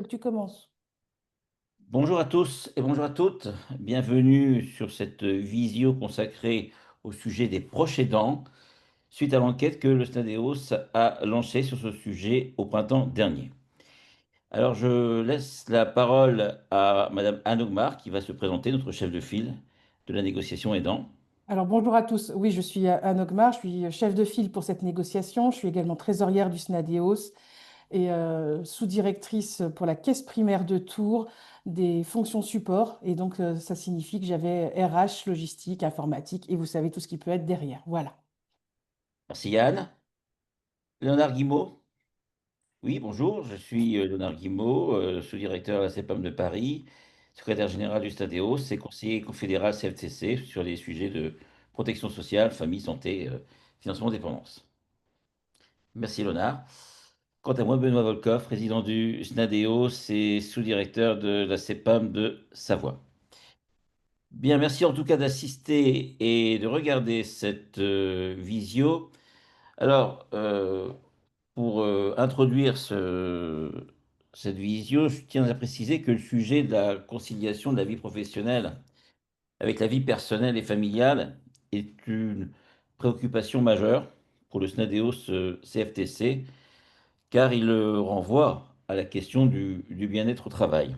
Tu commences. Bonjour à tous et bonjour à toutes. Bienvenue sur cette visio consacrée au sujet des proches aidants, suite à l'enquête que le SNADEOS a lancée sur ce sujet au printemps dernier. Alors, je laisse la parole à Madame Anne Ogmar, qui va se présenter, notre chef de file de la négociation aidant. Alors bonjour à tous. Oui, je suis Anne Ogmar, je suis chef de file pour cette négociation. Je suis également trésorière du SNADEOS et sous-directrice pour la caisse primaire de Tours des fonctions support. Et donc, ça signifie que j'avais RH, logistique, informatique et vous savez tout ce qui peut être derrière. Voilà. Merci Yann. Léonard Guimot. Oui, bonjour, je suis Léonard Guimot, sous-directeur à la CEPAM de Paris, secrétaire général du STADEOS et conseiller confédéral CFTC sur les sujets de protection sociale, famille, santé, financement, dépendance. Merci Léonard. Quant à moi, Benoît Volkov, président du SNADEOS et sous-directeur de la CEPAM de Savoie. Bien, merci en tout cas d'assister et de regarder cette visio. Alors, pour introduire cette visio, je tiens à préciser que le sujet de la conciliation de la vie professionnelle avec la vie personnelle et familiale est une préoccupation majeure pour le SNADEOS CFTC, car il renvoie à la question du bien-être au travail.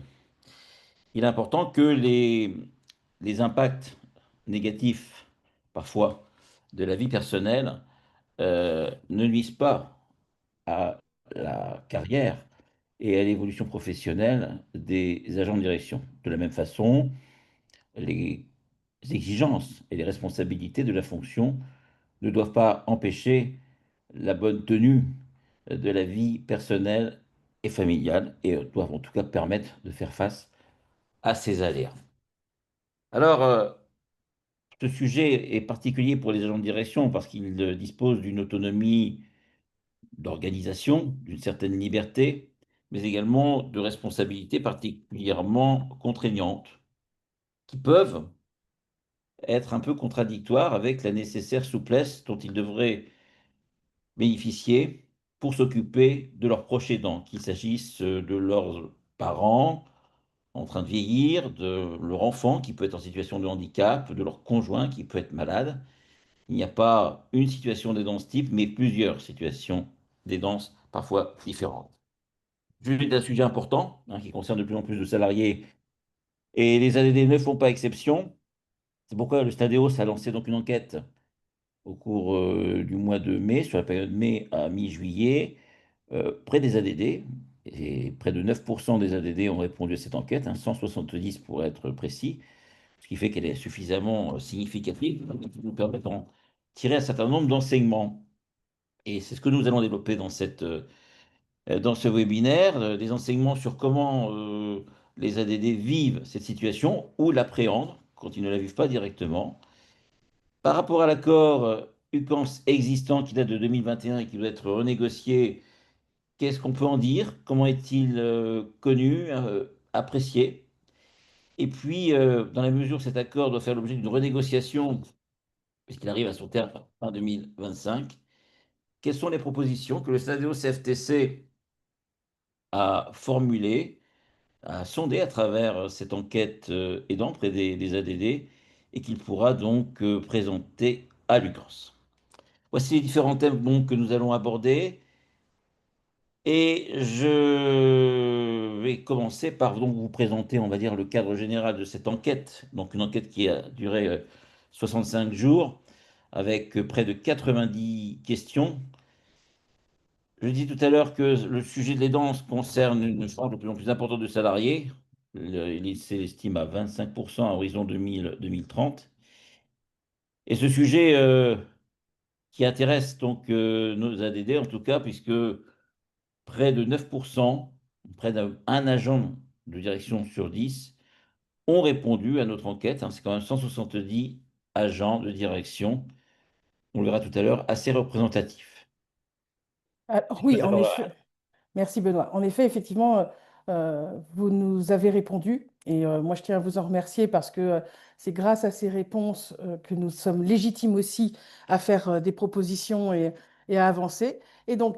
Il est important que les impacts négatifs, parfois, de la vie personnelle ne nuisent pas à la carrière et à l'évolution professionnelle des agents de direction. De la même façon, les exigences et les responsabilités de la fonction ne doivent pas empêcher la bonne tenue de la vie personnelle et familiale et doivent en tout cas permettre de faire face à ces aléas. Alors, ce sujet est particulier pour les agents de direction parce qu'ils disposent d'une autonomie d'organisation, d'une certaine liberté, mais également de responsabilités particulièrement contraignantes, qui peuvent être un peu contradictoires avec la nécessaire souplesse dont ils devraient bénéficier pour s'occuper de leurs proches aidants, qu'il s'agisse de leurs parents en train de vieillir, de leur enfant qui peut être en situation de handicap, de leur conjoint qui peut être malade. Il n'y a pas une situation d'aidance type, mais plusieurs situations d'aidance parfois différentes. C'est un sujet important qui concerne de plus en plus de salariés et les ADD ne font pas exception. C'est pourquoi le Stadéos a lancé donc une enquête au cours du mois de mai, sur la période mai à mi-juillet, près des ADD. Et près de 9% des ADD ont répondu à cette enquête, 170 pour être précis, ce qui fait qu'elle est suffisamment significative, qui nous permet d'en tirer un certain nombre d'enseignements. Et c'est ce que nous allons développer dans ce webinaire, des enseignements sur comment les ADD vivent cette situation ou l'appréhendent quand ils ne la vivent pas directement. Par rapport à l'accord UCANS existant qui date de 2021 et qui doit être renégocié, qu'est-ce qu'on peut en dire? Comment est-il connu, apprécié? Et puis, dans la mesure où cet accord doit faire l'objet d'une renégociation, puisqu'il arrive à son terme en 2025, quelles sont les propositions que le SNADEO CFTC a formulées, a sondé à travers cette enquête aidant près des ADD et qu'il pourra donc présenter à l'UCANS. Voici les différents thèmes donc, que nous allons aborder et je vais commencer par donc, vous présenter, on va dire, le cadre général de cette enquête. Donc une enquête qui a duré 65 jours avec près de 90 questions. Je dis tout à l'heure que le sujet de l'aidance concerne une frange de plus en plus importante de salariés. L'INSEE l'estime à 25% à horizon 2030. Et ce sujet qui intéresse donc nos ADD en tout cas, puisque près de 9%, près d'un agent de direction sur 10, ont répondu à notre enquête. C'est quand même 170 agents de direction. On le verra tout à l'heure, assez représentatif. Je Oui, passe la en parole effet. Merci Benoît. En effet, effectivement, vous nous avez répondu et moi je tiens à vous en remercier parce que c'est grâce à ces réponses que nous sommes légitimes aussi à faire des propositions et à avancer. Et donc,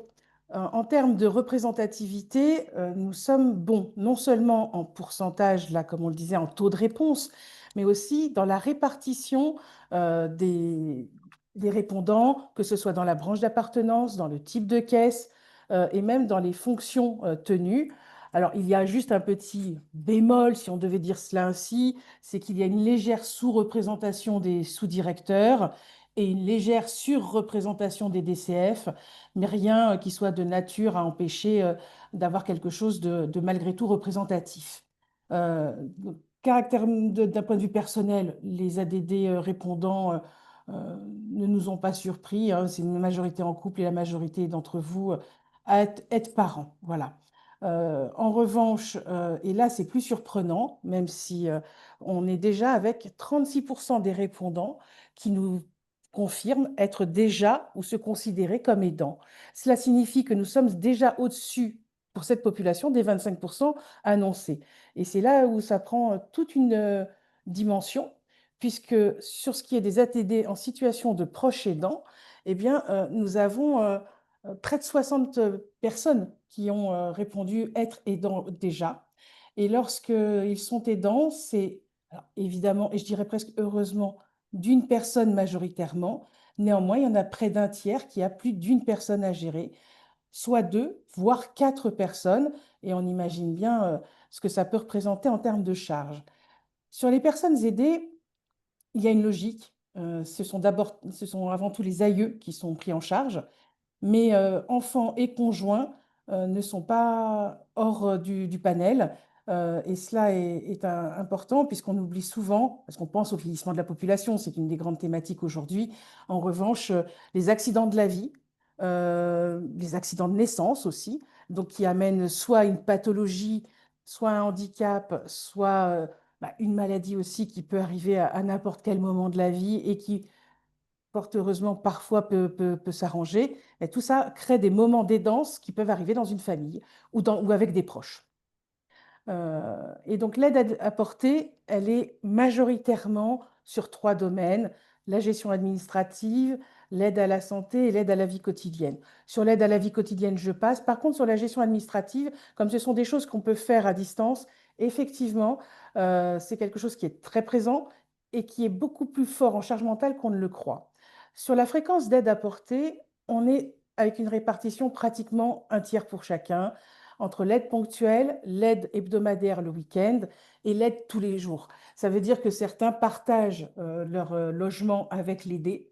En termes de représentativité, nous sommes bons, non seulement en pourcentage, là, comme on le disait, en taux de réponse, mais aussi dans la répartition des répondants, que ce soit dans la branche d'appartenance, dans le type de caisse, et même dans les fonctions tenues. Alors, il y a juste un petit bémol, si on devait dire cela ainsi, c'est qu'il y a une légère sous-représentation des sous-directeurs et une légère surreprésentation des DCF, mais rien qui soit de nature à empêcher d'avoir quelque chose de malgré tout représentatif. Donc, d'un point de vue personnel, les ADD répondants ne nous ont pas surpris, hein. C'est une majorité en couple et la majorité d'entre vous êtes parents. Voilà. En revanche, et là c'est plus surprenant, même si on est déjà avec 36% des répondants qui nous confirment être déjà ou se considérer comme aidants. Cela signifie que nous sommes déjà au-dessus pour cette population des 25% annoncés. Et c'est là où ça prend toute une dimension, puisque sur ce qui est des ATD en situation de proche aidant, eh bien, nous avons près de 60 personnes qui ont répondu être aidants déjà. Et lorsqu'ils sont aidants, c'est alors, évidemment, et je dirais presque heureusement, d'une personne majoritairement. Néanmoins, il y en a près d'un tiers qui a plus d'une personne à gérer, soit deux, voire quatre personnes, et on imagine bien ce que ça peut représenter en termes de charges. Sur les personnes aidées, il y a une logique. Ce sont avant tout les aïeux qui sont pris en charge, mais enfants et conjoints ne sont pas hors du panel. Et cela est important puisqu'on oublie souvent, parce qu'on pense au vieillissement de la population, c'est une des grandes thématiques aujourd'hui. En revanche, les accidents de la vie, les accidents de naissance aussi, donc qui amènent soit une pathologie, soit un handicap, soit une maladie aussi qui peut arriver à n'importe quel moment de la vie et qui fort heureusement, parfois peut s'arranger. Mais tout ça crée des moments d'aidance qui peuvent arriver dans une famille ou avec des proches. Et donc l'aide apportée, elle est majoritairement sur trois domaines: la gestion administrative, l'aide à la santé et l'aide à la vie quotidienne. Sur l'aide à la vie quotidienne, je passe. Par contre, sur la gestion administrative, comme ce sont des choses qu'on peut faire à distance, effectivement, c'est quelque chose qui est très présent et qui est beaucoup plus fort en charge mentale qu'on ne le croit. Sur la fréquence d'aide apportée, on est avec une répartition pratiquement un tiers pour chacun entre l'aide ponctuelle, l'aide hebdomadaire le week-end et l'aide tous les jours. Ça veut dire que certains partagent leur logement avec l'aidé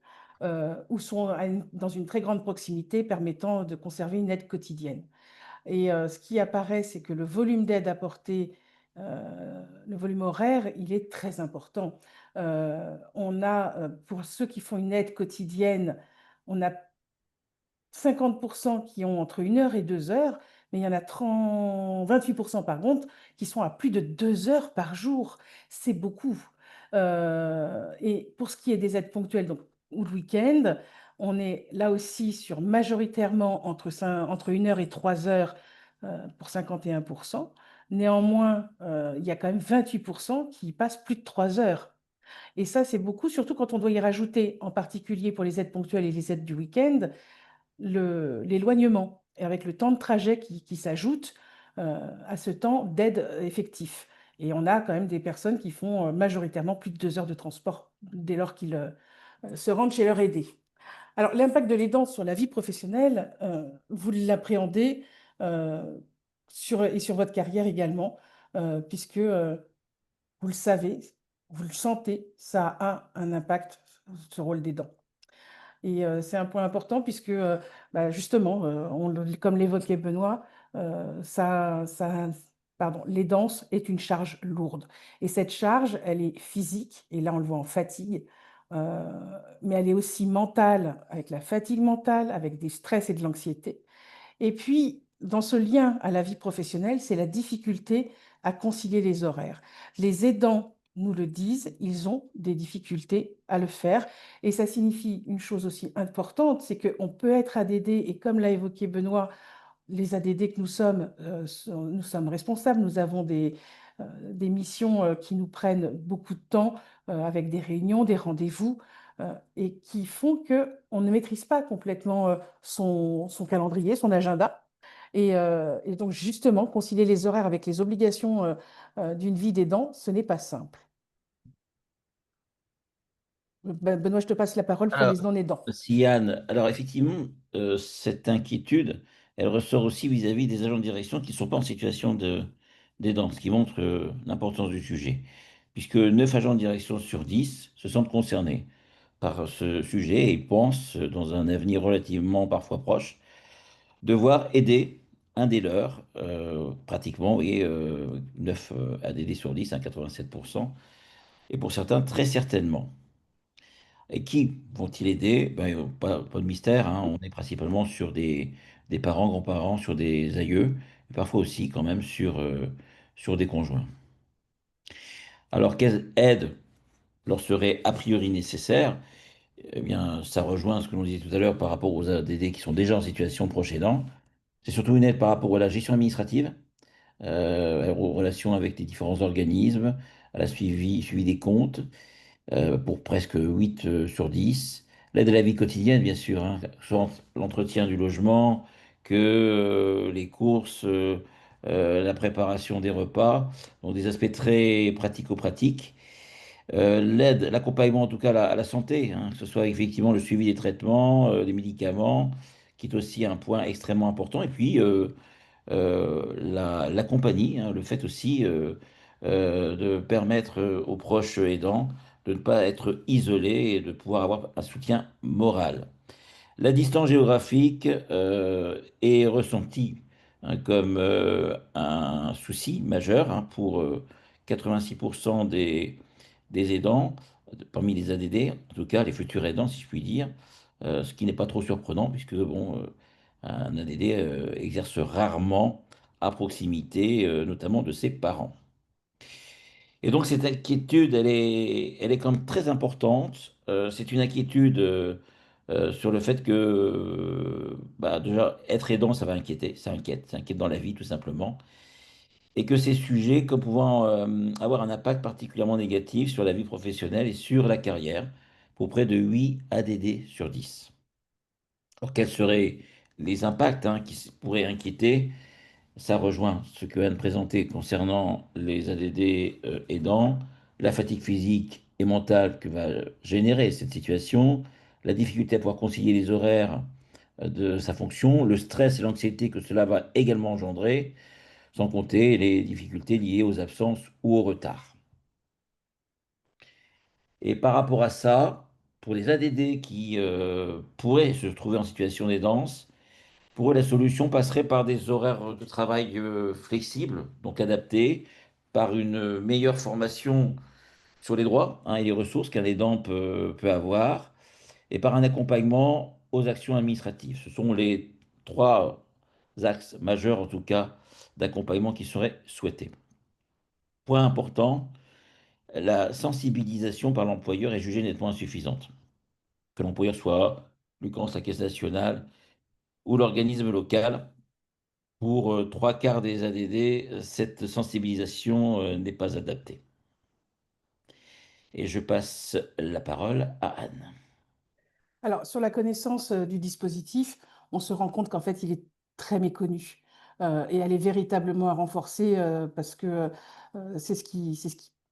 ou sont dans une très grande proximité permettant de conserver une aide quotidienne. Et ce qui apparaît, c'est que le volume d'aide apportée, le volume horaire, il est très important. On a, pour ceux qui font une aide quotidienne, on a 50% qui ont entre 1 heure et 2 heures, mais il y en a 28% par contre qui sont à plus de 2 heures par jour. C'est beaucoup. Et pour ce qui est des aides ponctuelles, donc, ou le week-end, on est là aussi sur majoritairement entre 1 heure et 3 heures pour 51%. Néanmoins, il y a quand même 28% qui passent plus de 3 heures. Et ça, c'est beaucoup, surtout quand on doit y rajouter, en particulier pour les aides ponctuelles et les aides du week-end, l'éloignement, et avec le temps de trajet qui s'ajoute à ce temps d'aide effectif. Et on a quand même des personnes qui font majoritairement plus de 2 heures de transport dès lors qu'ils se rendent chez leur aidé. Alors, l'impact de l'aidant sur la vie professionnelle, vous l'appréhendez et sur votre carrière également, puisque vous le savez, vous le sentez, ça a un impact, ce rôle d'aidant. Et c'est un point important puisque, justement, comme l'évoquait Benoît, pardon, l'aidance est une charge lourde. Et cette charge, elle est physique, et là on le voit en fatigue, euh, mais elle est aussi mentale, avec la fatigue mentale, avec des stress et de l'anxiété. Et puis, dans ce lien à la vie professionnelle, c'est la difficulté à concilier les horaires. Les aidants nous le disent, ils ont des difficultés à le faire. Et ça signifie une chose aussi importante, c'est qu'on peut être ADD, et comme l'a évoqué Benoît, les ADD que nous sommes responsables, nous avons des missions qui nous prennent beaucoup de temps, avec des réunions, des rendez-vous. et qui font qu'on ne maîtrise pas complètement son calendrier, son agenda. Et donc, justement, concilier les horaires avec les obligations d'une vie d'aidant, ce n'est pas simple. Benoît, je te passe la parole pour Alors, les non-aidants. Yann, alors effectivement, cette inquiétude, elle ressort aussi vis-à-vis des agents de direction qui ne sont pas en situation d'aidant, ce qui montre l'importance du sujet, puisque 9 agents de direction sur 10 se sentent concernés par ce sujet et pensent, dans un avenir relativement parfois proche, devoir aider un des leurs, pratiquement, et 9 ADD sur 10, hein, 87%, et pour certains, très certainement. Et qui vont-ils aider? Ben, pas de mystère, hein, on est principalement sur des parents, grands-parents, sur des aïeux, et parfois aussi quand même sur des conjoints. Alors, quelle aide leur serait a priori nécessaire? Eh bien, ça rejoint ce que l'on disait tout à l'heure par rapport aux ADD qui sont déjà en situation proche aidant. C'est surtout une aide par rapport à la gestion administrative, aux relations avec les différents organismes, à la suivi des comptes, pour presque 8 sur 10. L'aide à la vie quotidienne, bien sûr, hein, soit l'entretien du logement, que les courses, la préparation des repas, donc des aspects très pratico-pratiques. L'aide, l'accompagnement en tout cas à la santé, hein, que ce soit effectivement le suivi des traitements, des médicaments, qui est aussi un point extrêmement important. Et puis, la compagnie, hein, le fait aussi de permettre aux proches aidants de ne pas être isolés et de pouvoir avoir un soutien moral. La distance géographique est ressentie, hein, comme un souci majeur, hein, pour 86% des aidants, parmi les ADD, en tout cas les futurs aidants, si je puis dire, ce qui n'est pas trop surprenant, puisque bon, un ADD exerce rarement à proximité, notamment de ses parents. Et donc cette inquiétude, elle est quand même très importante. C'est une inquiétude sur le fait que, bah, déjà, être aidant, ça va inquiéter, ça inquiète dans la vie, tout simplement. Et que ces sujets, comme pouvant avoir un impact particulièrement négatif sur la vie professionnelle et sur la carrière, pour près de 8 ADD sur 10. Alors, quels seraient les impacts, hein, pourraient inquiéter? Ça rejoint ce que Anne présentait concernant les ADD aidants, la fatigue physique et mentale que va générer cette situation, la difficulté à pouvoir concilier les horaires de sa fonction, le stress et l'anxiété que cela va également engendrer, sans compter les difficultés liées aux absences ou au retard. Et par rapport à ça, pour les ADD qui pourraient se trouver en situation d'aidance, pour eux, la solution passerait par des horaires de travail flexibles, donc adaptés, par une meilleure formation sur les droits, hein, et les ressources qu'un aidant peut avoir, et par un accompagnement aux actions administratives. Ce sont les trois axes majeurs, en tout cas, d'accompagnement qui seraient souhaités. Point important, la sensibilisation par l'employeur est jugée nettement insuffisante. Que l'employeur soit l'UCANSS, la Caisse nationale ou l'organisme local, pour trois quarts des ADD, cette sensibilisation n'est pas adaptée. Et je passe la parole à Anne. Alors, sur la connaissance du dispositif, on se rend compte qu'en fait, il est très méconnu. Et elle est véritablement à renforcer parce que c'est ce qui,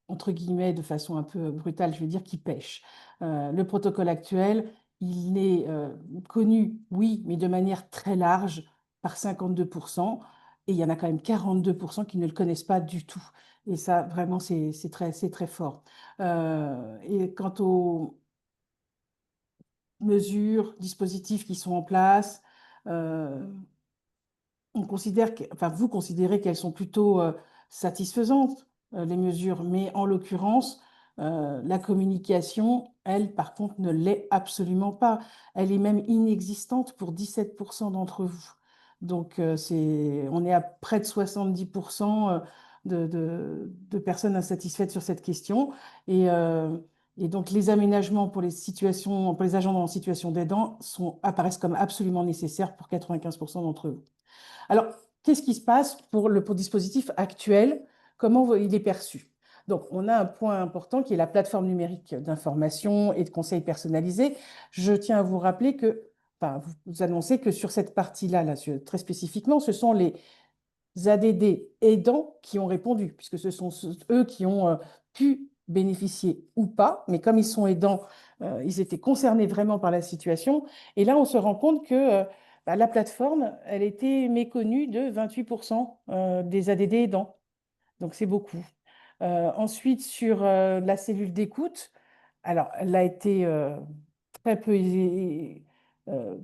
entre guillemets, de façon un peu brutale, je veux dire, qui pêche. Le protocole actuel, il est connu, oui, mais de manière très large, par 52%. Et il y en a quand même 42% qui ne le connaissent pas du tout. Et ça, vraiment, c'est très fort. Et quant au mesures, dispositifs qui sont en place. Euh, on considère enfin, vous considérez qu'elles sont plutôt satisfaisantes, les mesures, mais en l'occurrence, la communication, elle, par contre, ne l'est absolument pas. Elle est même inexistante pour 17% d'entre vous. Donc, on est à près de 70% de personnes insatisfaites sur cette question. Et, euh, et donc, les aménagements pour les situations, pour les agents en situation d'aidant apparaissent comme absolument nécessaires pour 95% d'entre eux. Alors, qu'est-ce qui se passe pour le dispositif actuel? Comment il est perçu? Donc, on a un point important qui est la plateforme numérique d'information et de conseils personnalisés. Je tiens à vous rappeler que, enfin, vous annoncer que sur cette partie-là, là, très spécifiquement, ce sont les ADD aidants qui ont répondu, puisque ce sont eux qui ont pu bénéficier ou pas, mais comme ils sont aidants, ils étaient concernés vraiment par la situation. Et là, on se rend compte que bah, la plateforme, elle était méconnue de 28% des ADD aidants. Donc, c'est beaucoup. Ensuite, sur la cellule d'écoute, alors, elle a été très peu euh,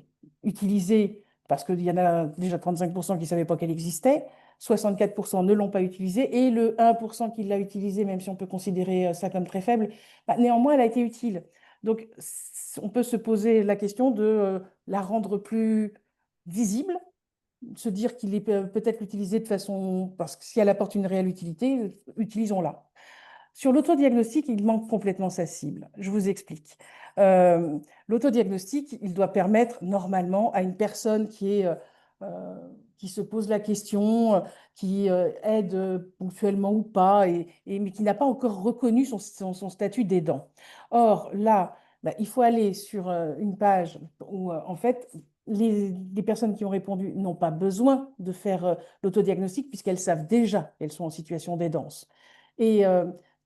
utilisée parce qu'il y en a déjà 35% qui ne savaient pas qu'elle existait, 64% ne l'ont pas utilisée et le 1% qui l'a utilisée, même si on peut considérer ça comme très faible, bah, néanmoins, elle a été utile. Donc, on peut se poser la question de la rendre plus visible, se dire qu'il est peut-être l'utiliser de façon, parce que si elle apporte une réelle utilité, utilisons-la. Sur l'autodiagnostic, il manque complètement sa cible. Je vous explique. Euh, L'autodiagnostic, il doit permettre normalement à une personne euh, qui se pose la question, qui aide ponctuellement ou pas, mais qui n'a pas encore reconnu son statut d'aidant. Or, là, bah, il faut aller sur une page où, en fait, les personnes qui ont répondu n'ont pas besoin de faire l'autodiagnostic puisqu'elles savent déjà qu'elles sont en situation d'aidance. Et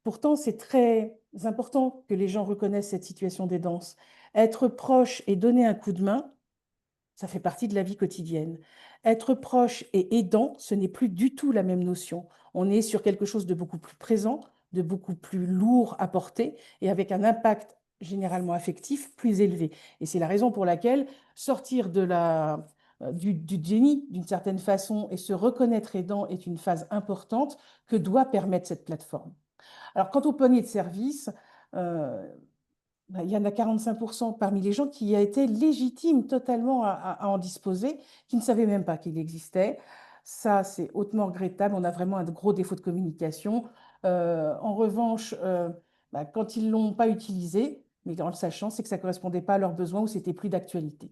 pourtant, c'est très important que les gens reconnaissent cette situation d'aidance. Être proche et donner un coup de main, ça fait partie de la vie quotidienne. Être proche et aidant, ce n'est plus du tout la même notion. On est sur quelque chose de beaucoup plus présent, de beaucoup plus lourd à porter et avec un impact généralement affectif plus élevé. Et c'est la raison pour laquelle sortir du déni d'une certaine façon et se reconnaître aidant est une phase importante que doit permettre cette plateforme. Alors, quant au panier de service, euh, bah, il y en a 45% parmi les gens qui a été légitime totalement à en disposer, qui ne savaient même pas qu'il existait. Ça, c'est hautement regrettable. On a vraiment un gros défaut de communication. En revanche, bah, quand ils ne l'ont pas utilisé, mais en le sachant, c'est que ça ne correspondait pas à leurs besoins ou c'était plus d'actualité.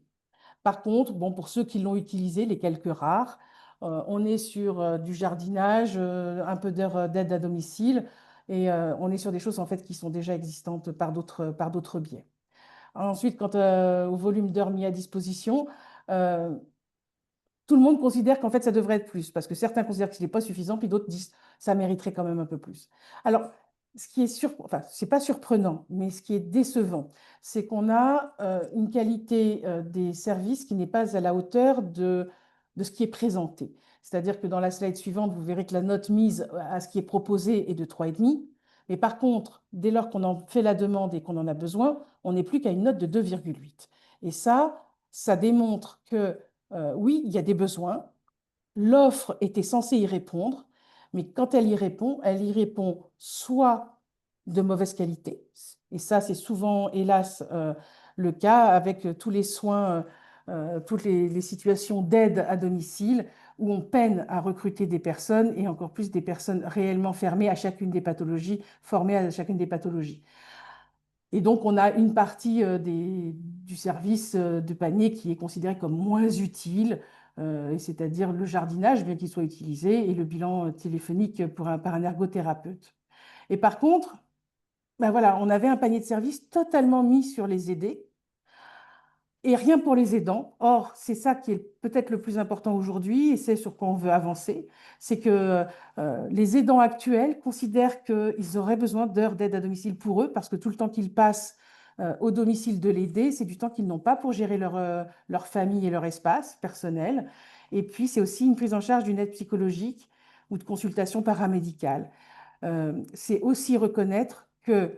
Par contre, bon, pour ceux qui l'ont utilisé, les quelques rares, on est sur du jardinage, un peu d'aide à domicile, et on est sur des choses en fait qui sont déjà existantes par d'autres biais. Ensuite, quant au volume d'heures mis à disposition, euh, tout le monde considère qu'en fait, ça devrait être plus, parce que certains considèrent que ce n'est pas suffisant, puis d'autres disent ça mériterait quand même un peu plus. Alors, ce qui est enfin, c'est pas surprenant, mais ce qui est décevant, c'est qu'on a une qualité des services qui n'est pas à la hauteur de ce qui est présenté. C'est-à-dire que dans la slide suivante, vous verrez que la note mise à ce qui est proposé est de 3,5. Mais par contre, dès lors qu'on en fait la demande et qu'on en a besoin, on n'est plus qu'à une note de 2,8. Et ça démontre que oui, il y a des besoins. L'offre était censée y répondre, mais quand elle y répond soit de mauvaise qualité, et ça c'est souvent, hélas, le cas avec tous les soins, toutes les situations d'aide à domicile, où on peine à recruter des personnes, et encore plus des personnes réellement fermées à chacune des pathologies, formées à chacune des pathologies. Et donc, on a une partie du service de panier qui est considérée comme moins utile, c'est-à-dire le jardinage, bien qu'il soit utilisé, et le bilan téléphonique par un ergothérapeute. Et par contre, ben voilà, on avait un panier de services totalement mis sur les aidés, et rien pour les aidants. Or, c'est ça qui est peut-être le plus important aujourd'hui, et c'est sur quoi on veut avancer, c'est que les aidants actuels considèrent qu'ils auraient besoin d'heures d'aide à domicile pour eux, parce que tout le temps qu'ils passent au domicile de l'aider, c'est du temps qu'ils n'ont pas pour gérer leur famille et leur espace personnel. Et puis, c'est aussi une prise en charge d'une aide psychologique ou de consultation paramédicale. C'est aussi reconnaître que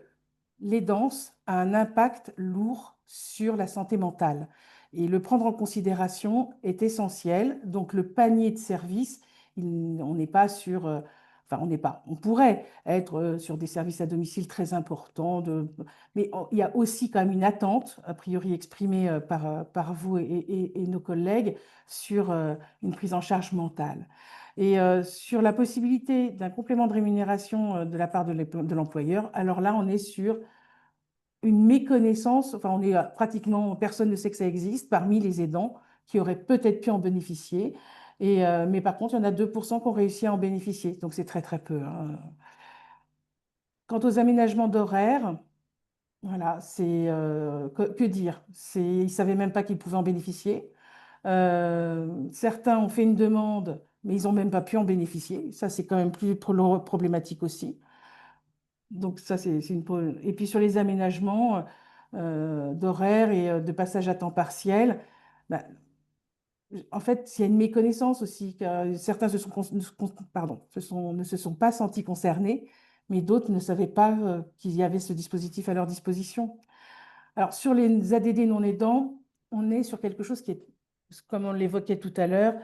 l'aidance a un impact lourd sur la santé mentale. Et le prendre en considération est essentiel. Donc, le panier de services, on n'est pas sur, enfin, on n'est pas, on pourrait être sur des services à domicile très importants, mais il y a aussi quand même une attente, a priori exprimée par vous et nos collègues, sur une prise en charge mentale. Et sur la possibilité d'un complément de rémunération de la part de l'employeur, alors là, on est sur une méconnaissance, enfin on est pratiquement, personne ne sait que ça existe parmi les aidants qui auraient peut-être pu en bénéficier. Mais par contre, il y en a 2% qui ont réussi à en bénéficier, donc c'est très très peu, hein. Quant aux aménagements d'horaire, voilà, que dire? Ils ne savaient même pas qu'ils pouvaient en bénéficier. Certains ont fait une demande, mais ils n'ont même pas pu en bénéficier. Ça, c'est quand même plus problématique aussi. Donc ça, Et puis sur les aménagements d'horaire et de passage à temps partiel, bah, en fait, il y a une méconnaissance aussi, que certains ne se sont pas sentis concernés, mais d'autres ne savaient pas qu'il y avait ce dispositif à leur disposition. Alors, sur les ADD non aidants, on est sur quelque chose qui est, comme on l'évoquait tout à l'heure,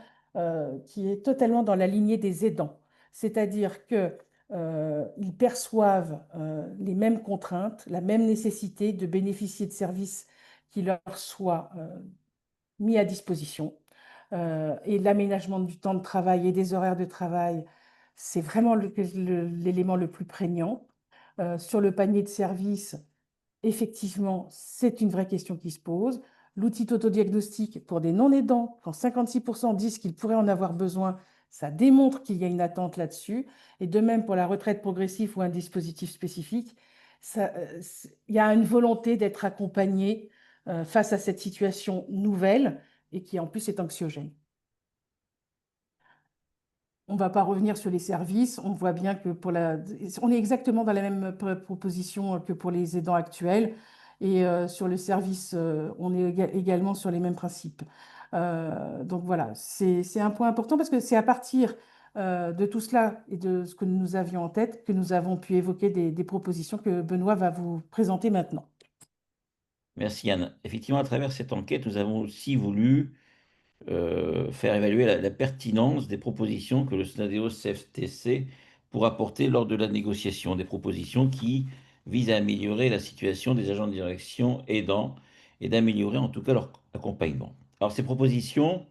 qui est totalement dans la lignée des aidants. C'est-à-dire que, ils perçoivent les mêmes contraintes, la même nécessité de bénéficier de services qui leur soient mis à disposition. Et l'aménagement du temps de travail et des horaires de travail, c'est vraiment l'élément le plus prégnant. Sur le panier de services, effectivement, c'est une vraie question qui se pose. L'outil d'autodiagnostic pour des non-aidants, quand 56% disent qu'ils pourraient en avoir besoin, ça démontre qu'il y a une attente là-dessus. Et de même pour la retraite progressive ou un dispositif spécifique, il y a une volonté d'être accompagné face à cette situation nouvelle et qui en plus est anxiogène. On ne va pas revenir sur les services. On voit bien que on est exactement dans la même proposition que pour les aidants actuels. Et sur le service, on est également sur les mêmes principes. Donc voilà, c'est un point important parce que c'est à partir de tout cela et de ce que nous avions en tête que nous avons pu évoquer des propositions que Benoît va vous présenter maintenant. Merci Yann. Effectivement, à travers cette enquête, nous avons aussi voulu faire évaluer la pertinence des propositions que le SNADEO CFTC pourra apporter lors de la négociation, des propositions qui visent à améliorer la situation des agents de direction aidants et d'améliorer en tout cas leur accompagnement. Alors ces propositions,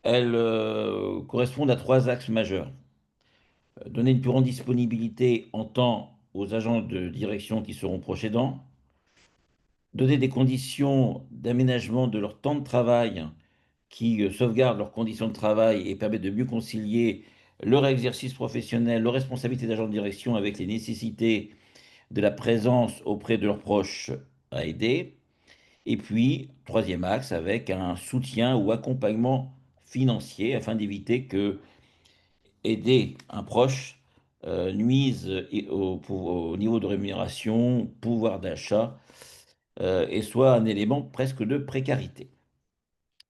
elles correspondent à trois axes majeurs. Donner une plus grande disponibilité en temps aux agents de direction qui seront proches aidants, donner des conditions d'aménagement de leur temps de travail qui sauvegardent leurs conditions de travail et permettent de mieux concilier leur exercice professionnel, leur responsabilité d'agent de direction avec les nécessités de la présence auprès de leurs proches à aider. Et puis, troisième axe, avec un soutien ou accompagnement financier afin d'éviter que aider un proche nuise au niveau de rémunération, pouvoir d'achat, et soit un élément presque de précarité.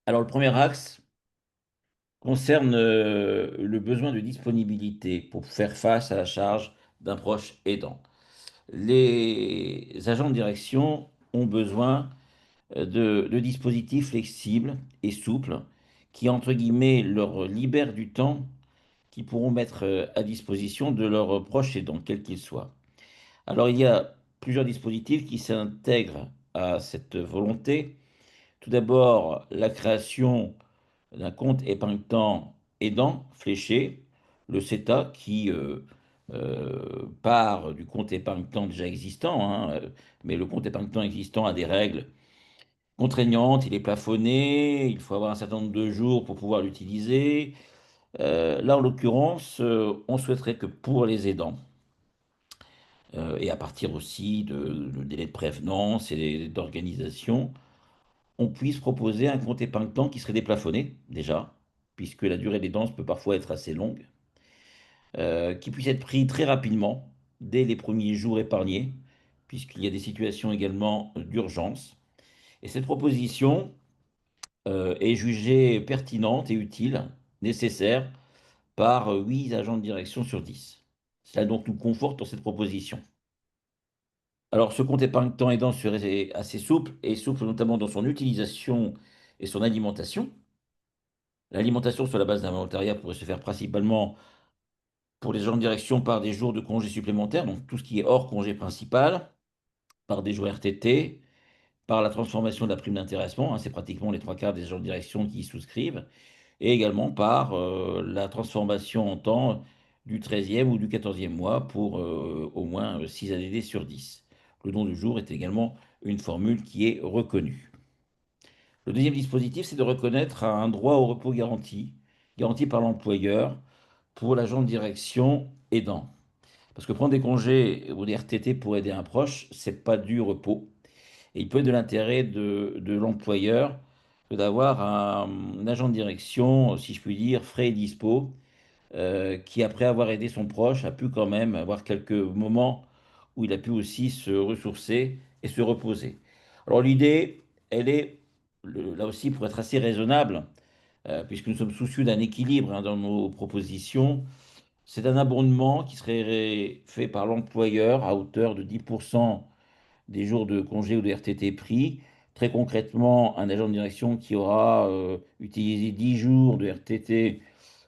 Alors, le premier axe concerne le besoin de disponibilité pour faire face à la charge d'un proche aidant. Les agents de direction ont besoin de dispositifs flexibles et souples qui, entre guillemets, leur libèrent du temps qu'ils pourront mettre à disposition de leurs proches aidants, quels qu'ils soient. Alors, il y a plusieurs dispositifs qui s'intègrent à cette volonté. Tout d'abord, la création d'un compte épargne-temps aidant fléché, le CETA, qui part du compte épargne-temps déjà existant, hein, mais le compte épargne-temps existant a des règles contraignantes, il est plafonné, il faut avoir un certain nombre de jours pour pouvoir l'utiliser. Là, en l'occurrence, on souhaiterait que pour les aidants, et à partir aussi de délais de prévenance et d'organisation, on puisse proposer un compte épargne-temps qui serait déplafonné, déjà, puisque la durée des danses peut parfois être assez longue, qui puisse être pris très rapidement, dès les premiers jours épargnés, puisqu'il y a des situations également d'urgence. Et cette proposition est jugée pertinente et utile, nécessaire, par 8 agents de direction sur 10. Cela donc nous conforte dans cette proposition. Alors, ce compte épargne-temps aidant serait assez souple, et souple notamment dans son utilisation et son alimentation. L'alimentation sur la base d'un volontariat pourrait se faire principalement pour les gens de direction par des jours de congés supplémentaires, donc tout ce qui est hors congé principal, par des jours RTT, par la transformation de la prime d'intéressement, hein, c'est pratiquement les trois quarts des gens de direction qui y souscrivent, et également par la transformation en temps du 13e ou du 14e mois pour au moins 6 ADD sur 10. Le don de jour est également une formule qui est reconnue. Le deuxième dispositif, c'est de reconnaître un droit au repos garanti, garanti par l'employeur pour l'agent de direction aidant. Parce que prendre des congés ou des RTT pour aider un proche, c'est pas du repos. Et il peut être de l'intérêt de l'employeur que d'avoir un agent de direction, si je puis dire, frais et dispo, qui, après avoir aidé son proche, a pu quand même avoir quelques moments où il a pu aussi se ressourcer et se reposer. Alors l'idée, elle est, là aussi, pour être assez raisonnable, puisque nous sommes soucieux d'un équilibre dans nos propositions, c'est un abondement qui serait fait par l'employeur à hauteur de 10% des jours de congé ou de RTT pris. Très concrètement, un agent de direction qui aura utilisé 10 jours de RTT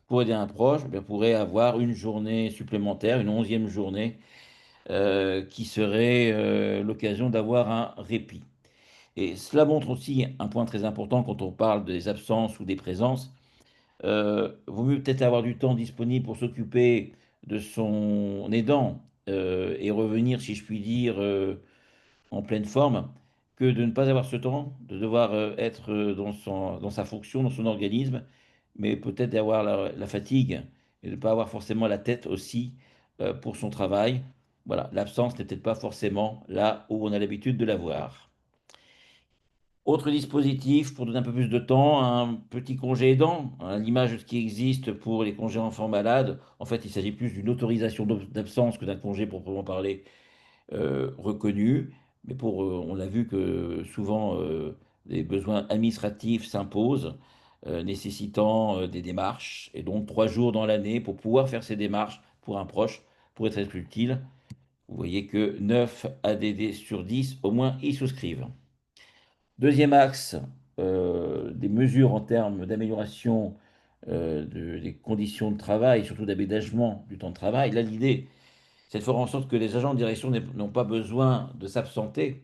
pour aider un proche, eh pourrait avoir une journée supplémentaire, une 11e journée, qui serait l'occasion d'avoir un répit. Et cela montre aussi un point très important quand on parle des absences ou des présences. Vaut mieux peut-être avoir du temps disponible pour s'occuper de son aidant et revenir, si je puis dire, en pleine forme, que de ne pas avoir ce temps, de devoir être dans sa fonction, dans son organisme, mais peut-être d'avoir la fatigue et de ne pas avoir forcément la tête aussi pour son travail. Voilà, l'absence n'est peut-être pas forcément là où on a l'habitude de la voir. Autre dispositif pour donner un peu plus de temps, un petit congé aidant, à l'image de ce qui existe pour les congés enfants malades. En fait, il s'agit plus d'une autorisation d'absence que d'un congé proprement parlé reconnu. Mais on a vu que souvent des besoins administratifs s'imposent, nécessitant des démarches. Et donc 3 jours dans l'année pour pouvoir faire ces démarches pour un proche pourrait être utile. Vous voyez que 9 ADD sur 10 au moins y souscrivent. Deuxième axe, des mesures en termes d'amélioration des conditions de travail, surtout d'aménagement du temps de travail. Là, l'idée, c'est de faire en sorte que les agents de direction n'ont pas besoin de s'absenter,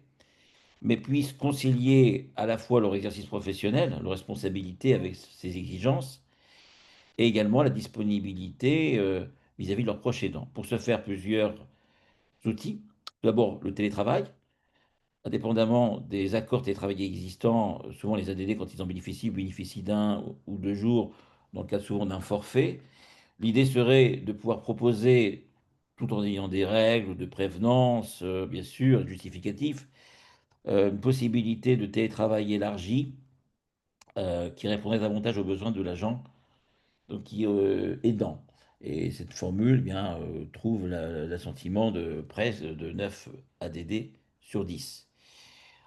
mais puissent concilier à la fois leur exercice professionnel, leur responsabilité avec ses exigences, et également la disponibilité vis-à-vis de leurs proches aidants. Pour ce faire, plusieurs outils. D'abord, le télétravail. Indépendamment des accords télétravail existants, souvent les ADD, quand ils en bénéficient d'un ou 2 jours, dans le cadre souvent d'un forfait. L'idée serait de pouvoir proposer, tout en ayant des règles de prévenance, bien sûr, justificatifs, une possibilité de télétravail élargi qui répondrait davantage aux besoins de l'agent donc qui aidant. Et cette formule eh bien, trouve l'assentiment de presque de 9 ADD sur 10.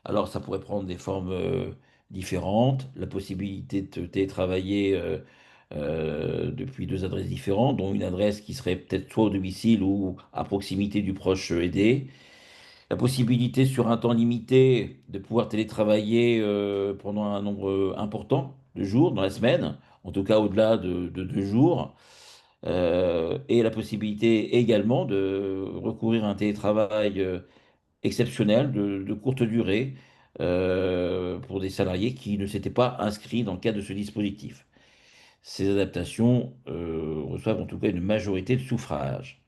Alors, ça pourrait prendre des formes différentes, la possibilité de télétravailler depuis 2 adresses différentes, dont une adresse qui serait peut-être soit au domicile ou à proximité du proche aidé. La possibilité sur un temps limité de pouvoir télétravailler pendant un nombre important de jours dans la semaine, en tout cas au-delà de 2 jours. Et la possibilité également de recourir à un télétravail exceptionnel de courte durée pour des salariés qui ne s'étaient pas inscrits dans le cadre de ce dispositif. Ces adaptations reçoivent en tout cas une majorité de suffrages.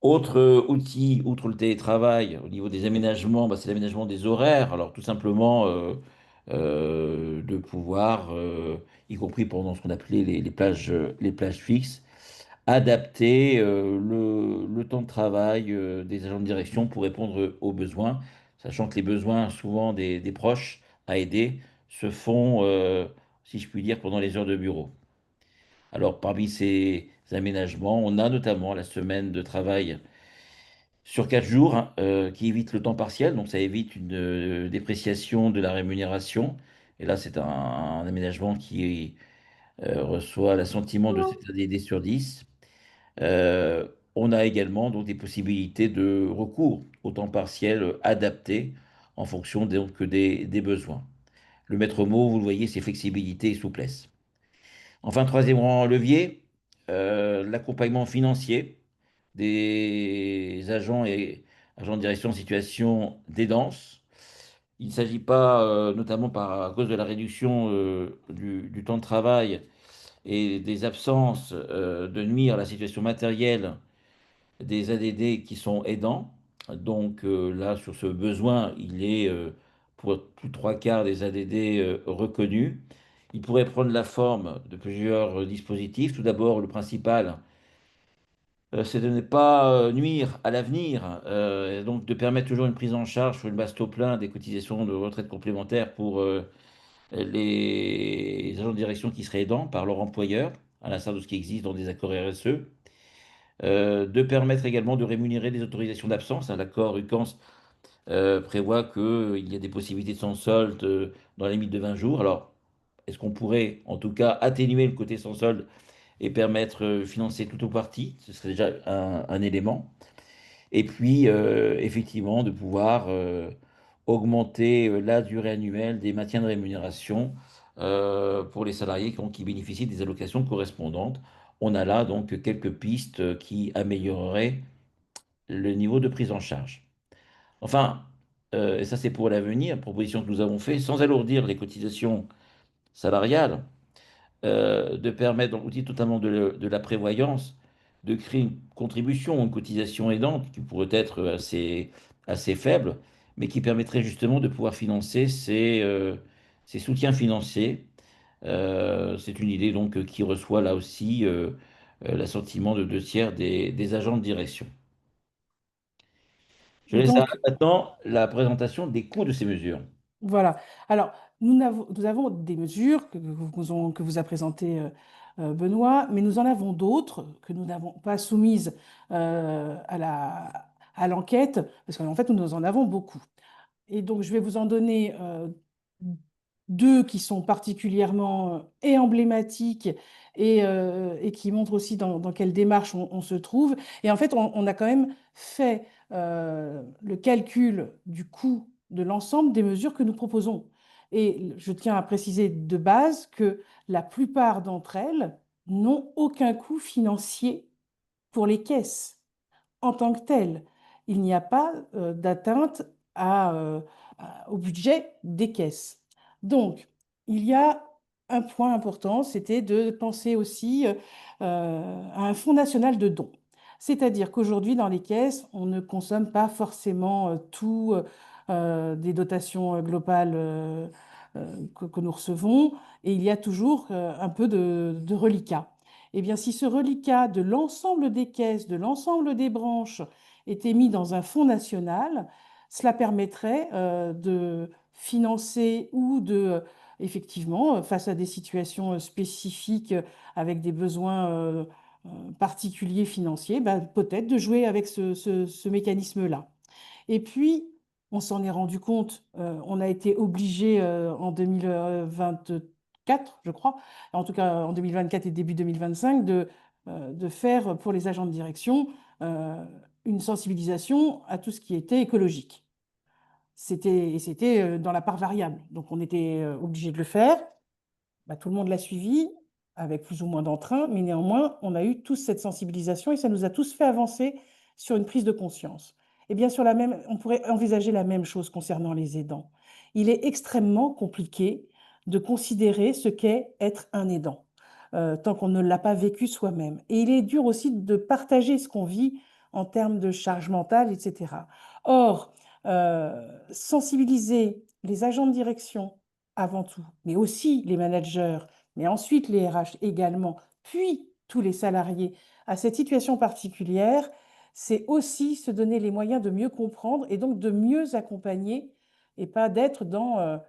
Autre outil, outre le télétravail, au niveau des aménagements, bah, c'est l'aménagement des horaires. Alors tout simplement de pouvoir, y compris pendant ce qu'on appelait les plages fixes, adapter le temps de travail des agents de direction pour répondre aux besoins, sachant que les besoins souvent des proches à aider se font, si je puis dire, pendant les heures de bureau. Alors parmi ces aménagements, on a notamment la semaine de travail sur 4 jours hein, qui évite le temps partiel, donc ça évite une dépréciation de la rémunération. Et là, c'est un aménagement qui reçoit l'assentiment de 7 ADD sur 10. On a également donc des possibilités de recours au temps partiel adapté en fonction donc, des besoins. Le maître mot, vous le voyez, c'est flexibilité et souplesse. Enfin, troisième levier, l'accompagnement financier des agents et agents de direction en situation d'aidance. Il ne s'agit pas, notamment à cause de la réduction du temps de travail et des absences, de nuire à la situation matérielle des ADD qui sont aidants. Donc là, sur ce besoin, il est pour plus de 3 quarts des ADD reconnus. Il pourrait prendre la forme de plusieurs dispositifs. Tout d'abord, le principal, c'est de ne pas nuire à l'avenir, et donc de permettre toujours une prise en charge sur une base taux plein des cotisations de retraite complémentaires pour les agents de direction qui seraient aidants par leur employeur, à l'instar de ce qui existe dans des accords RSE. De permettre également de rémunérer des autorisations d'absence. Hein. L'accord UCANS prévoit qu'il y a des possibilités de sans solde dans la limite de 20 jours. Alors, est-ce qu'on pourrait en tout cas atténuer le côté sans solde et permettre financer tout ou partie? Ce serait déjà un élément. Et puis, effectivement, de pouvoir augmenter la durée annuelle des maintiens de rémunération pour les salariés qui bénéficient des allocations correspondantes. On a là donc quelques pistes qui amélioreraient le niveau de prise en charge. Enfin, et ça c'est pour l'avenir, proposition que nous avons fait, sans alourdir les cotisations salariales, de permettre, dans l'outil totalement de la prévoyance, de créer une contribution, une cotisation aidante qui pourrait être assez faible, mais qui permettrait justement de pouvoir financer ces soutiens financiers. C'est une idée donc qui reçoit là aussi l'assentiment de 2 tiers des agents de direction. Je Et laisse à donc, maintenant la présentation des coûts de ces mesures. voilà. Alors, nous avons des mesures que vous a présentées Benoît, mais nous en avons d'autres que nous n'avons pas soumises à l'enquête, parce qu'en fait, nous en avons beaucoup. Et donc, je vais vous en donner deux qui sont particulièrement et emblématiques et qui montrent aussi dans quelle démarche on se trouve. Et en fait, on a quand même fait le calcul du coût de l'ensemble des mesures que nous proposons. Et je tiens à préciser de base que la plupart d'entre elles n'ont aucun coût financier pour les caisses en tant que tel. Il n'y a pas d'atteinte au budget des caisses. Donc, il y a un point important, c'était de penser aussi à un fonds national de dons. C'est-à-dire qu'aujourd'hui, dans les caisses, on ne consomme pas forcément tout des dotations globales que nous recevons, et il y a toujours un peu de reliquat. Eh bien, si ce reliquat de l'ensemble des caisses, de l'ensemble des branches était mis dans un fonds national, cela permettrait de financer ou effectivement, face à des situations spécifiques avec des besoins particuliers financiers, ben, peut-être de jouer avec ce mécanisme-là. Et puis, on s'en est rendu compte, on a été obligé en 2024, je crois, en tout cas en 2024 et début 2025, de faire pour les agents de direction euh, une sensibilisation à tout ce qui était écologique. C'était dans la part variable. Donc on était obligé de le faire. Bah, tout le monde l'a suivi avec plus ou moins d'entrain, mais néanmoins, on a eu tous cette sensibilisation et ça nous a tous fait avancer sur une prise de conscience. Et bien sur on pourrait envisager la même chose concernant les aidants. Il est extrêmement compliqué de considérer ce qu'est être un aidant, tant qu'on ne l'a pas vécu soi-même. Et il est dur aussi de partager ce qu'on vit en termes de charge mentale, etc. Or, sensibiliser les agents de direction avant tout, mais aussi les managers, mais ensuite les RH également, puis tous les salariés à cette situation particulière, c'est aussi se donner les moyens de mieux comprendre et donc de mieux accompagner et pas d'être dans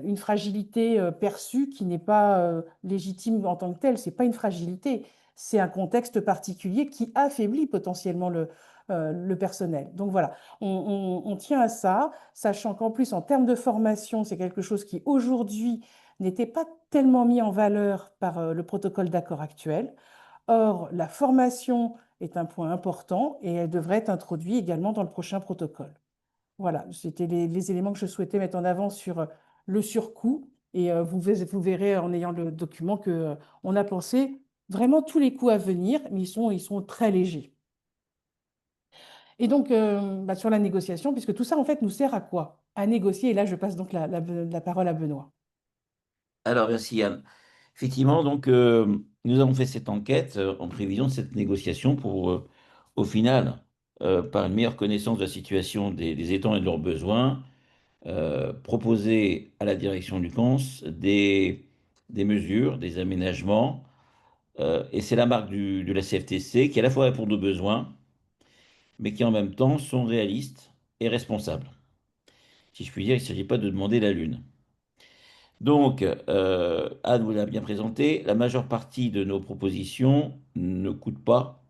une fragilité perçue qui n'est pas légitime en tant que telle. C'est pas une fragilité, c'est un contexte particulier qui affaiblit potentiellement le personnel. Donc voilà, on tient à ça, sachant qu'en plus, en termes de formation, c'est quelque chose qui aujourd'hui n'était pas tellement mis en valeur par le protocole d'accord actuel. Or, la formation est un point important et elle devrait être introduite également dans le prochain protocole. Voilà, c'était les éléments que je souhaitais mettre en avant sur le surcoût. Et vous verrez en ayant le document que on a pensé vraiment tous les coûts à venir, mais ils sont très légers. Et donc, bah, sur la négociation, puisque tout ça, en fait, nous sert à quoi? À négocier. Et là, je passe donc la parole à Benoît. Alors, merci Yann. Effectivement, donc, nous avons fait cette enquête en prévision de cette négociation pour, au final, par une meilleure connaissance de la situation des aidants et de leurs besoins, proposer à la direction du CONS des mesures, des aménagements Et c'est la marque de la CFTC qui à la fois répond aux besoins, mais qui en même temps sont réalistes et responsables. Si je puis dire, il ne s'agit pas de demander la lune. Donc, Anne vous l'a bien présenté, la majeure partie de nos propositions ne coûtent pas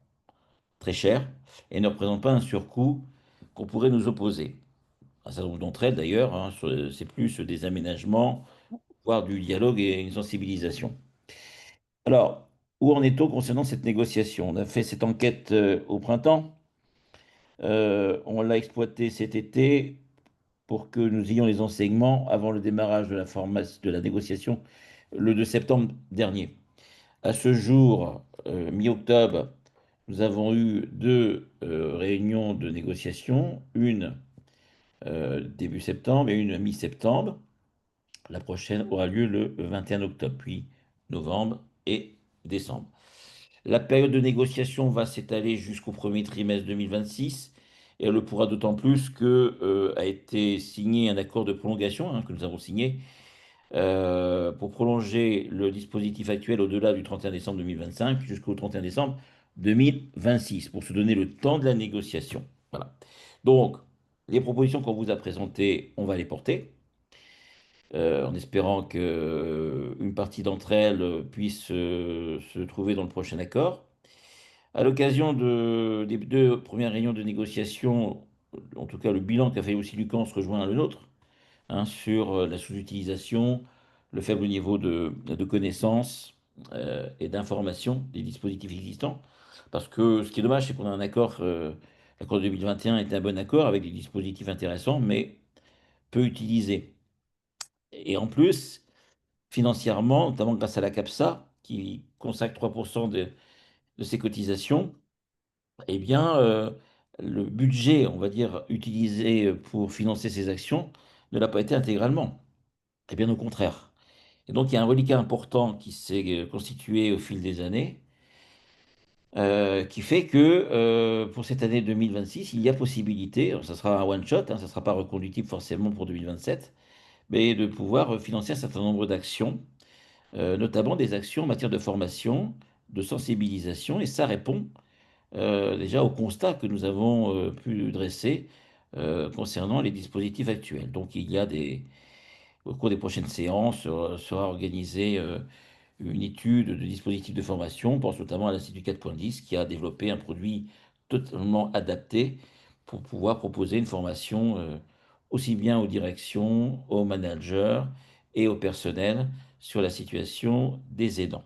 très cher et ne représentent pas un surcoût qu'on pourrait nous opposer. Un certain nombre d'entre elles, d'ailleurs, hein, c'est plus des aménagements, voire du dialogue et une sensibilisation. Alors, où en est-on concernant cette négociation? On a fait cette enquête au printemps. On l'a exploitée cet été pour que nous ayons les enseignements avant le démarrage de de la négociation le 2 septembre dernier. À ce jour, mi-octobre, nous avons eu deux réunions de négociation, une début septembre et une mi-septembre. La prochaine aura lieu le 21 octobre, puis novembre et décembre. La période de négociation va s'étaler jusqu'au premier trimestre 2026 et elle le pourra d'autant plus que a été signé un accord de prolongation hein, que nous avons signé pour prolonger le dispositif actuel au-delà du 31 décembre 2025 jusqu'au 31 décembre 2026 pour se donner le temps de la négociation. Voilà. Donc, les propositions qu'on vous a présentées, on va les porter en espérant que une partie d'entre elles puisse se trouver dans le prochain accord. À l'occasion des deux premières réunions de négociation, en tout cas le bilan qu'a fait aussi Lucan se rejoint à le nôtre, hein, sur la sous-utilisation, le faible niveau de connaissances et d'information des dispositifs existants. Parce que ce qui est dommage, c'est qu'on a un accord, l'accord de 2021 est un bon accord avec des dispositifs intéressants, mais peu utilisés. Et en plus, financièrement, notamment grâce à la CAPSA, qui consacre 3% de ses cotisations, eh bien, le budget, on va dire, utilisé pour financer ces actions ne l'a pas été intégralement. Et bien au contraire. Et donc, il y a un reliquat important qui s'est constitué au fil des années, qui fait que pour cette année 2026, il y a possibilité, alors ça sera un one-shot, hein, ça ne sera pas reconductible forcément pour 2027, mais de pouvoir financer un certain nombre d'actions notamment des actions en matière de formation, de sensibilisation, et ça répond déjà au constat que nous avons pu dresser concernant les dispositifs actuels. Donc il y a au cours des prochaines séances, sera organisée une étude de dispositifs de formation. On pense notamment à l'Institut 4.10 qui a développé un produit totalement adapté pour pouvoir proposer une formation aussi bien aux directions, aux managers et au personnel sur la situation des aidants.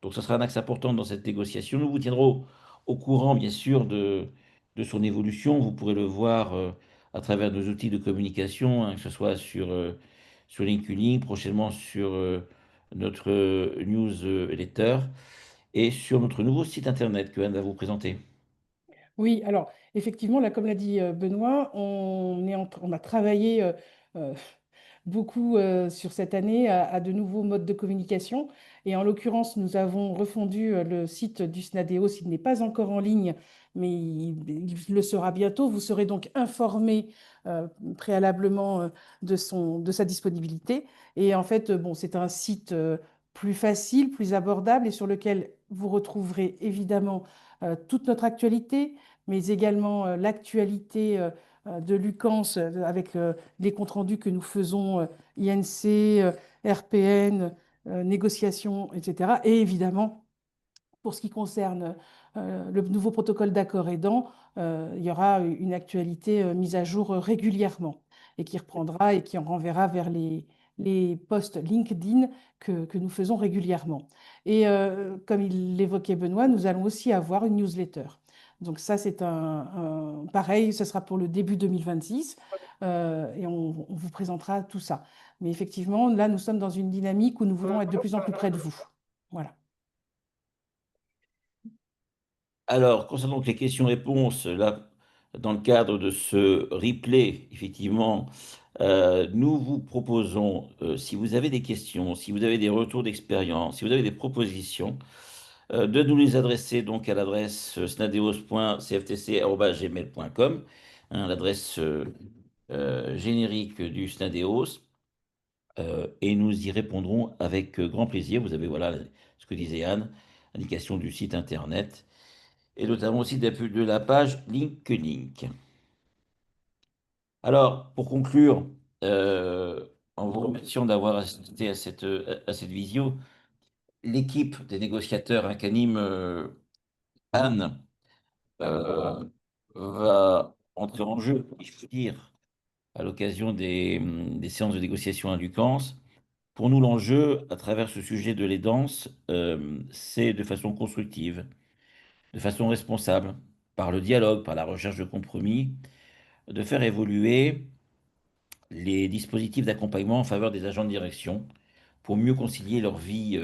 Donc, ce sera un axe important dans cette négociation. Nous vous tiendrons au courant, bien sûr, de son évolution. Vous pourrez le voir à travers nos outils de communication, hein, que ce soit sur LinkedIn, prochainement sur notre newsletter et sur notre nouveau site internet que Anne va vous présenter. Oui, alors effectivement, là, comme l'a dit Benoît, on a travaillé euh, beaucoup sur cette année à de nouveaux modes de communication. Et en l'occurrence, nous avons refondu le site du SNADEO. Il n'est pas encore en ligne, mais il le sera bientôt. Vous serez donc informé euh, préalablement de sa disponibilité. Et en fait, bon, c'est un site plus facile, plus abordable et sur lequel vous retrouverez évidemment toute notre actualité, mais également l'actualité de Lucans avec les comptes rendus que nous faisons, INC, RPN, négociations, etc. Et évidemment, pour ce qui concerne le nouveau protocole d'accord aidant, il y aura une actualité mise à jour régulièrement et qui reprendra et qui en renverra vers les posts LinkedIn que nous faisons régulièrement. Et comme il l'évoquait Benoît, nous allons aussi avoir une newsletter. Donc ça, c'est pareil, ce sera pour le début 2026 et on vous présentera tout ça. Mais effectivement, là, nous sommes dans une dynamique où nous voulons être de plus en plus près de vous. Voilà. Alors, concernant donc les questions-réponses, là, dans le cadre de ce replay, effectivement, nous vous proposons, si vous avez des questions, si vous avez des retours d'expérience, si vous avez des propositions, de nous les adresser donc à l'adresse snadeos.cftc@gmail.com, hein, l'adresse générique du Snadeos, et nous y répondrons avec grand plaisir. Vous avez, voilà, ce que disait Anne, indication du site internet, et notamment aussi de la page LinkedIn. Alors, pour conclure, euh, en vous remerciant d'avoir assisté à cette visio, l'équipe des négociateurs hein, qu'anime Anne euh, va entrer en jeu, il faut dire, à l'occasion des séances de négociation à Lucans. Pour nous, l'enjeu, à travers ce sujet de l'aidance, c'est de façon constructive, de façon responsable, par le dialogue, par la recherche de compromis, de faire évoluer les dispositifs d'accompagnement en faveur des agents de direction pour mieux concilier leur vie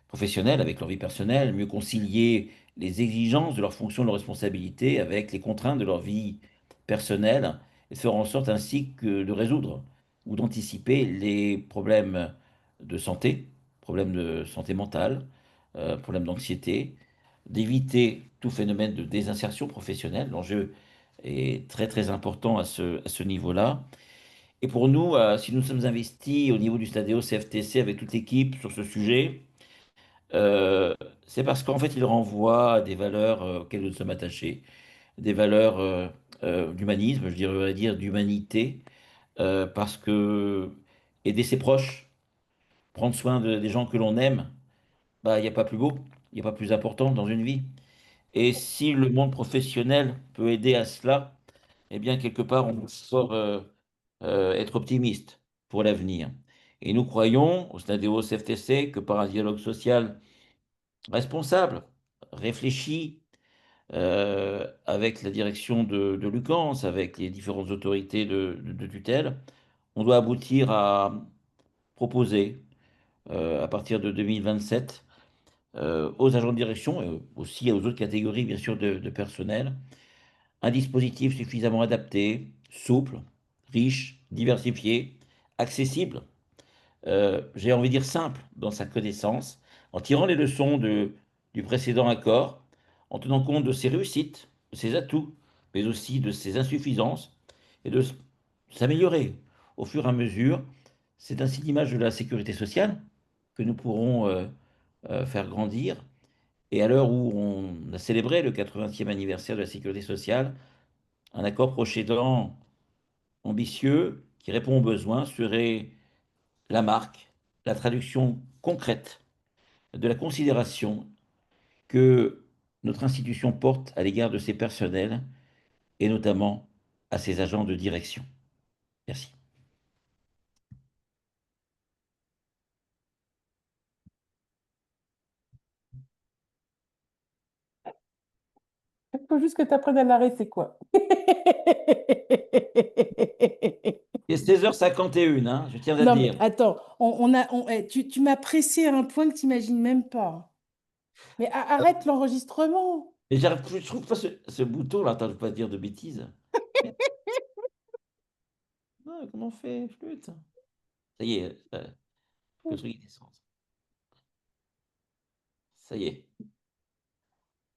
professionnelle avec leur vie personnelle, mieux concilier les exigences de leurs fonctions, de leurs responsabilités avec les contraintes de leur vie personnelle et de faire en sorte ainsi que de résoudre ou d'anticiper les problèmes de santé mentale, problèmes d'anxiété, d'éviter tout phénomène de désinsertion professionnelle. L'enjeu est très très important à ce niveau-là. Et pour nous, si nous sommes investis au niveau du Stadéo CFTC avec toute l'équipe sur ce sujet, euh, c'est parce qu'en fait, il renvoie à des valeurs auxquelles nous sommes attachés, des valeurs d'humanisme, je dirais dire d'humanité, parce que aider ses proches, prendre soin des gens que l'on aime, bah, il n'y a pas plus beau, il n'y a pas plus important dans une vie. Et si le monde professionnel peut aider à cela, eh bien, quelque part, on peut fort être optimiste pour l'avenir. Et nous croyons, au Stadéo CFTC, que par un dialogue social responsable, réfléchi, avec la direction de Lucans, avec les différentes autorités de tutelle, on doit aboutir à proposer, à partir de 2027, aux agents de direction et aussi aux autres catégories, bien sûr, de personnel, un dispositif suffisamment adapté, souple, riche, diversifié, accessible, j'ai envie de dire simple dans sa connaissance, en tirant les leçons du précédent accord, en tenant compte de ses réussites, de ses atouts, mais aussi de ses insuffisances, et de s'améliorer au fur et à mesure. C'est ainsi l'image de la sécurité sociale que nous pourrons faire grandir. Et à l'heure où on a célébré le 80e anniversaire de la sécurité sociale, un accord procédant ambitieux qui répond aux besoins serait la marque, la traduction concrète de la considération que notre institution porte à l'égard de ses personnels et notamment à ses agents de direction. Merci. Il faut juste que tu apprennes à l'arrêter, quoi. Il est 16h51, hein, je tiens à le Non, mais dire. attends, tu m'as pressé à un point que tu n'imagines même pas. Mais arrête l'enregistrement. Et je trouve pas ce bouton-là, attends, je ne veux pas dire de bêtises. Non, comment on fait, flûte? Ça y est, le truc il descend. Ça y est.